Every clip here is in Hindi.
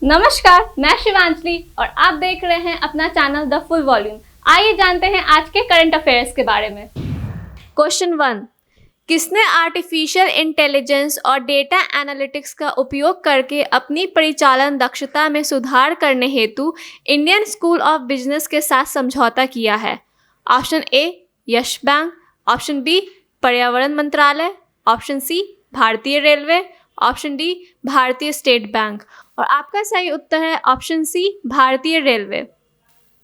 नमस्कार, मैं शिवांजलि और आप देख रहे हैं अपना चैनल द फुल वॉल्यूम। आइए जानते हैं आज के करंट अफेयर्स के बारे में। क्वेश्चन 1, किसने आर्टिफिशियल इंटेलिजेंस और डेटा एनालिटिक्स का उपयोग करके अपनी परिचालन दक्षता में सुधार करने हेतु इंडियन स्कूल ऑफ बिजनेस के साथ समझौता किया है? Option A Yes Bank, option B पर्यावरण मंत्रालय, ऑप्शन सी भारतीय रेलवे, ऑप्शन डी भारतीय स्टेट बैंक। और आपका सही उत्तर है ऑप्शन सी भारतीय रेलवे।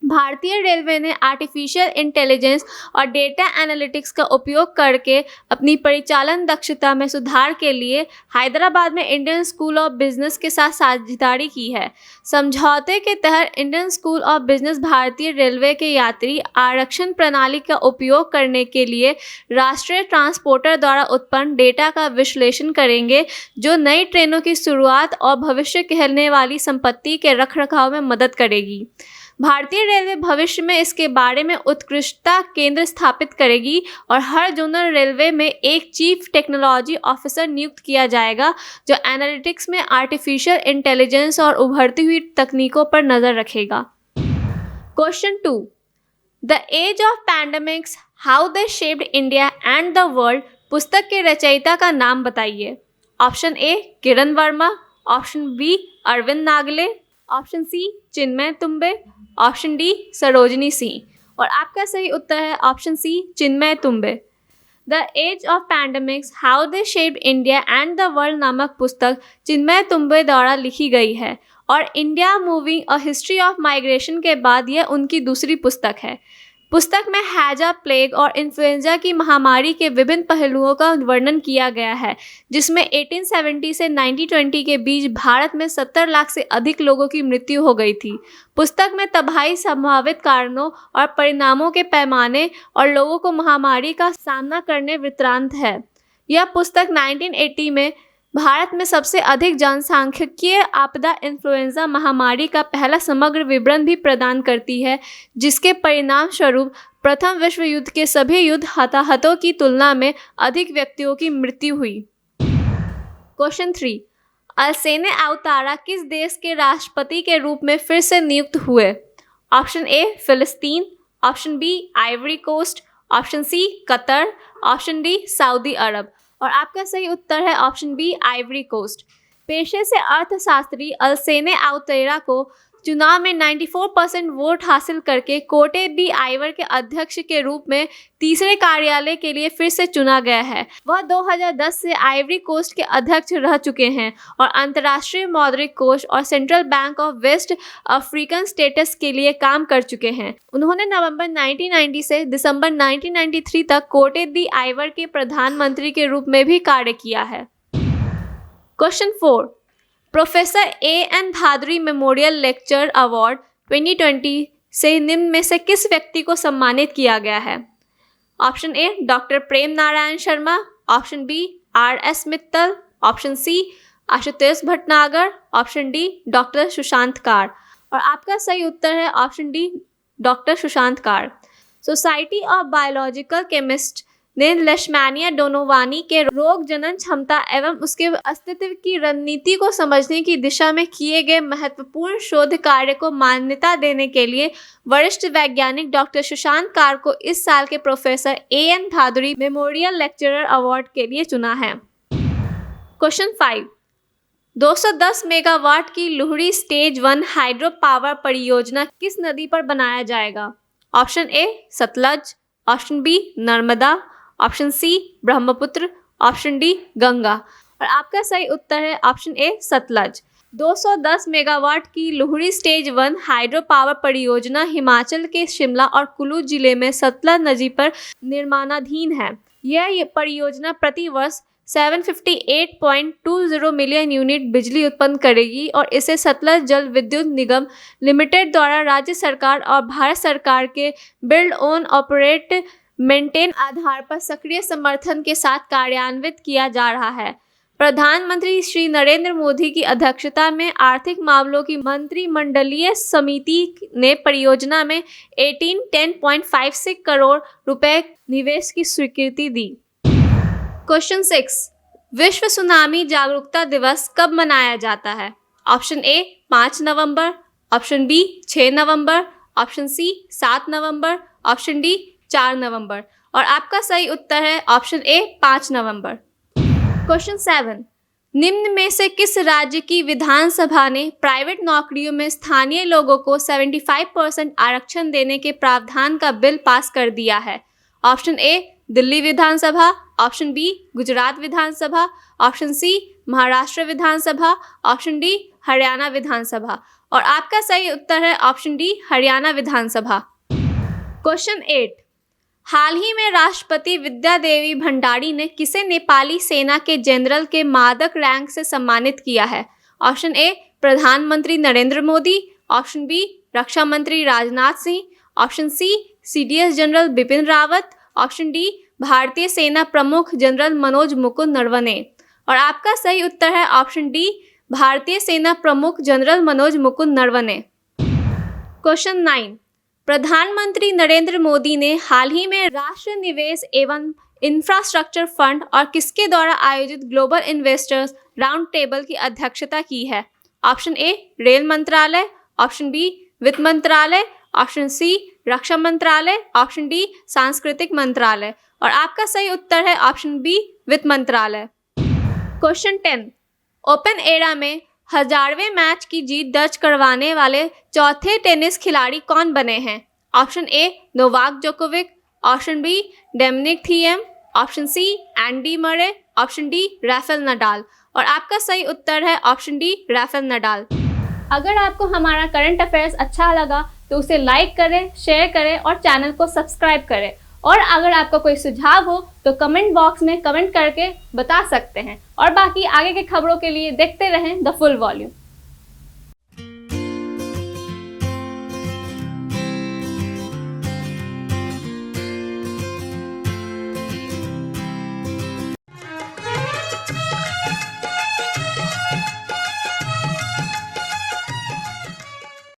भारतीय रेलवे ने आर्टिफिशियल इंटेलिजेंस और डेटा एनालिटिक्स का उपयोग करके अपनी परिचालन दक्षता में सुधार के लिए हैदराबाद में इंडियन स्कूल ऑफ बिजनेस के साथ साझेदारी की है। समझौते के तहत इंडियन स्कूल ऑफ बिजनेस भारतीय रेलवे के यात्री आरक्षण प्रणाली का उपयोग करने के लिए राष्ट्रीय ट्रांसपोर्टर द्वारा उत्पन्न डेटा का विश्लेषण करेंगे, जो नई ट्रेनों की शुरुआत और भविष्य कहने वाली संपत्ति के रखरखाव में मदद करेगी। भारतीय रेलवे भविष्य में इसके बारे में उत्कृष्टता केंद्र स्थापित करेगी और हर जोनल रेलवे में एक चीफ टेक्नोलॉजी ऑफिसर नियुक्त किया जाएगा, जो एनालिटिक्स में आर्टिफिशियल इंटेलिजेंस और उभरती हुई तकनीकों पर नजर रखेगा। Question 2, the age of pandemics how they shaped India and the world पुस्तक के रचयिता का नाम बताइए। Option A Kiran Verma, option B Arvind Nagle, option C Chinmay Tumbe, option D Sarojini Singh. और आपका सही उत्तर है option C Chinmay Tumbe. The age of pandemics how they shaped India and the world नामक पुस्तक चिन्मय तुम्बे द्वारा लिखी गई है और India moving a history of migration के बाद यह उनकी दूसरी पुस्तक है। पुस्तक में हैजा, प्लेग और इन्फ्लुएंजा की महामारी के विभिन्न पहलुओं का वर्णन किया गया है, जिसमें 1870 से 1920 के बीच भारत में 70 लाख से अधिक लोगों की मृत्यु हो गई थी। पुस्तक में तबाही, संभावित कारणों और परिणामों के पैमाने और लोगों को महामारी का सामना करने वृत्तांत है। यह पुस्तक 1980 में भारत में सबसे अधिक जनसांख्यिकीय आपदा इन्फ्लुएंजा महामारी का पहला समग्र विवरण भी प्रदान करती है, जिसके परिणाम स्वरूप प्रथम विश्व युद्ध के सभी युद्ध हताहतों की तुलना में अधिक व्यक्तियों की मृत्यु हुई। क्वेश्चन 3, अलसेने आउतारा किस देश के राष्ट्रपति के रूप में फिर से नियुक्त हुए? ऑप्शन ए फिलिस्तीन, option B Ivory Coast, option C Qatar, option D Saudi अरब। और आपका सही उत्तर है ऑप्शन बी आइवरी कोस्ट। पेशे से अर्थशास्त्री अलसेने आउतेरा को चुनाव में 94% वोट हासिल करके कोटे डी आइवर के अध्यक्ष के रूप में तीसरे कार्यालय के लिए फिर से चुना गया है। वह 2010 से आइवरी कोस्ट के अध्यक्ष रह चुके हैं और अंतर्राष्ट्रीय मौद्रिक कोष और Central Bank of West African States के लिए काम कर चुके हैं। उन्होंने नवंबर 1990 से दिसंबर 1993 तक कोटे डी आइवर के प्रधानमंत्री के रूप में भी कार्य किया है। Question 4, professor A.N. Bhaduri memorial lecture award 2020 से निम्न में से किस व्यक्ति को सम्मानित किया गया है? Option A doctor Prem Narayan Sharma, option B R.S. मित्तल, option C Ashutosh Bhatnagar, option D doctor Sushant Kar. और आपका सही उत्तर है option D doctor Sushant Kar. Society of Biological Chemist ने लेशमैनिया डोनोवानी के रोग जनन क्षमता एवं उसके अस्तित्व की रणनीति को समझने की दिशा में किए गए महत्वपूर्ण शोध कार्य को मान्यता देने के लिए वरिष्ठ वैज्ञानिक डॉक्टर सुशांत कार को इस साल के professor A.N. Bhaduri memorial lecturer award के लिए चुना है। क्वेश्चन 5, 210 मेगावाट की लुहरी स्टेज 1 हाइड्रो पावर परियोजना किस नदी पर बनाया जाएगा? Option A Sutlej, option B Narmada, option C Brahmaputra, option D Ganga. और आपका सही उत्तर है ऑप्शन ए सतलज। 210 मेगावाट की लुहरी स्टेज 1 हाइड्रो पावर परियोजना हिमाचल के शिमला और कुल्लू जिले में सतलज नदी पर निर्माणाधीन है। यह परियोजना प्रति वर्ष 758.20 मिलियन यूनिट बिजली उत्पन्न करेगी और इसे सतलज जल विद्युत निगम लिमिटेड द्वारा राज्य सरकार और भारत सरकार के बिल्ड ओन ऑपरेट मेंटेन आधार पर सक्रिय समर्थन के साथ कार्यान्वित किया जा रहा है। प्रधानमंत्री श्री नरेंद्र मोदी की अध्यक्षता में आर्थिक मामलों की मंत्रिमंडलीय समिति ने परियोजना में 10.56 करोड़ रुपए निवेश की स्वीकृति दी। क्वेश्चन 6, विश्व सुनामी जागरूकता दिवस कब मनाया जाता है? ऑप्शन ए 5 नवंबर, ऑप्शन बी 6 नवंबर, ऑप्शन सी 7 नवंबर, ऑप्शन डी 4 नवंबर। और आपका सही उत्तर है ऑप्शन ए 5 नवंबर। क्वेश्चन 7, निम्न में से किस राज्य की विधानसभा ने प्राइवेट नौकरियों में स्थानीय लोगों को 75% आरक्षण देने के प्रावधान का बिल पास कर दिया है? Option A Delhi Vidhan Sabha, option B Gujarat Vidhan Sabha, option C Maharashtra Vidhan Sabha, option D Haryana Vidhan Sabha. और आपका सही उत्तर है option D Haryana Vidhan Sabha. Question 8, हाल ही में राष्ट्रपति विद्या देवी भंडारी ने किसे नेपाली सेना के जनरल के मादक रैंक से सम्मानित किया है? ऑप्शन ए प्रधानमंत्री नरेंद्र मोदी, ऑप्शन बी रक्षा मंत्री Rajnath Singh, option C CDS general Bipin Rawat, option D भारतीय सेना प्रमुख जनरल मनोज मुकुंद नरवणे। और आपका सही उत्तर है ऑप्शन डी भारतीय सेना प्रमुख जनरल मनोज मुकुंद नरवणे। क्वेश्चन 9, प्रधानमंत्री नरेंद्र मोदी ने हाल ही में राष्ट्रीय निवेश एवं इंफ्रास्ट्रक्चर फंड और किसके द्वारा आयोजित ग्लोबल इन्वेस्टर्स राउंड टेबल की अध्यक्षता की है? ऑप्शन ए रेल मंत्रालय, ऑप्शन बी वित्त मंत्रालय, ऑप्शन सी रक्षा मंत्रालय, ऑप्शन डी सांस्कृतिक मंत्रालय। और आपका सही उत्तर है ऑप्शन बी वित्त मंत्रालय। क्वेश्चन 10, ओपन एरा में 1000वें मैच की जीत दर्ज करवाने वाले चौथे टेनिस खिलाड़ी कौन बने हैं? Option A Novak Djokovic, option B Dominic Thiem, option C Andy Murray, option D Rafael Nadal. और आपका सही उत्तर है ऑप्शन डी राफेल नडाल। अगर आपको हमारा करंट अफेयर्स अच्छा लगा तो उसे लाइक करें, शेयर करें और चैनल को सब्सक्राइब करें। और अगर आपका कोई सुझाव हो तो कमेंट बॉक्स में कमेंट करके बता सकते हैं। और बाकी आगे की खबरों के लिए देखते रहें द फुल वॉल्यूम।